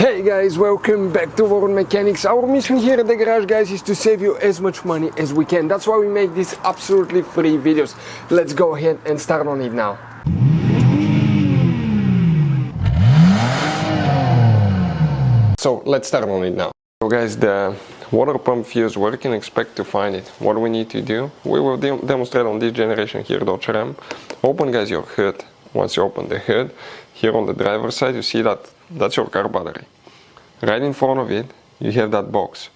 Hey guys, welcome back to World Mechanics. Our mission here at the garage, guys, is to save you as much money as we can. That's why we make these absolutely free videos. Let's go ahead and start on it now. So let's start on it now. So guys, the water pump fuse, where you can expect to find it, what we need to do, we will demonstrate on this generation here, Dodge Ram. Open, guys, your hood. Once you open the hood, here on the driver's side, you see that's your car battery. Right in front of it, you have that box.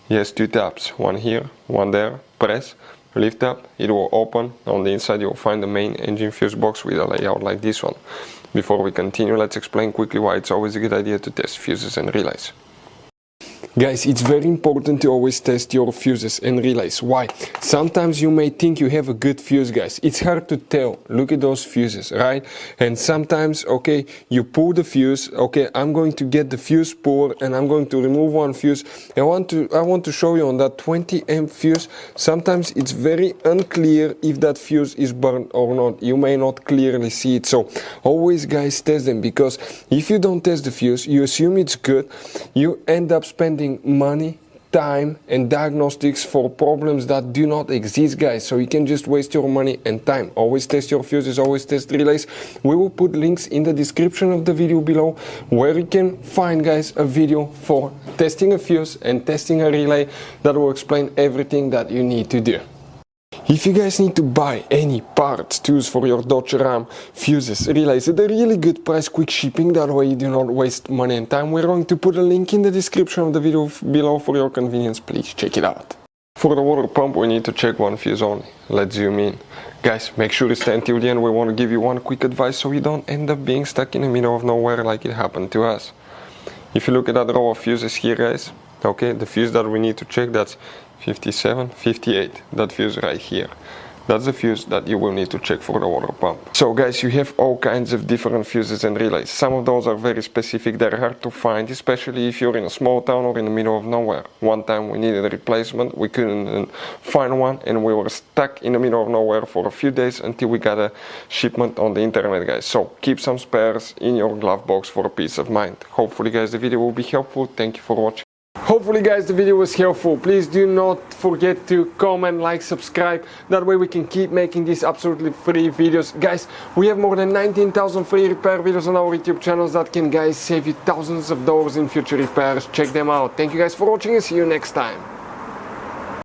It has two tabs, one here, one there. Press, lift up, it will open. On the inside, you'll find the main engine fuse box with a layout like this one. Before we continue, let's explain quickly why it's always a good idea to test fuses and relays. Guys, it's very important to always test your fuses and relays. Why? Sometimes you may think you have a good fuse, guys. It's hard to tell. Look at those fuses, right? And sometimes, okay, you pull the fuse. Okay, I'm going to get the fuse puller and I'm going to remove one fuse. I want to show you on that 20 amp fuse. Sometimes it's very unclear if that fuse is burned or not. You may not clearly see it. So always, guys, test them, because if you don't test the fuse, you assume it's good. You end up spending money, time and diagnostics for problems that do not exist, guys. So you can just waste your money and time. Always test your fuses, always test relays. We will put links in the description of the video below where you can find, guys, a video for testing a fuse and testing a relay that will explain everything that you need to do. If you guys need to buy any parts, tools for your Dodge Ram, fuses, relays at a really good price, quick shipping, that way you do not waste money and time, we're going to put a link in the description of the video below for your convenience. Please check it out. For the water pump, we need to check one fuse only. Let's zoom in. Guys, make sure to stay until the end. We want to give you one quick advice so you don't end up being stuck in the middle of nowhere like it happened to us. If you look at that row of fuses here, guys, okay, the fuse that we need to check, that's 57, 58, that fuse right here. That's the fuse that you will need to check for the water pump. So guys, you have all kinds of different fuses and relays. Some of those are very specific, they're hard to find, especially if you're in a small town or in the middle of nowhere. One time we needed a replacement, we couldn't find one, and we were stuck in the middle of nowhere for a few days until we got a shipment on the internet, guys. So keep some spares in your glove box for peace of mind. Hopefully, guys, the video will be helpful. Thank you for watching. Hopefully, guys, the video was helpful. Please do not forget to comment, like, subscribe. That way we can keep making these absolutely free videos. Guys, we have more than 19,000 free repair videos on our YouTube channels that can, guys, save you thousands of dollars in future repairs. Check them out. Thank you guys for watching and see you next time.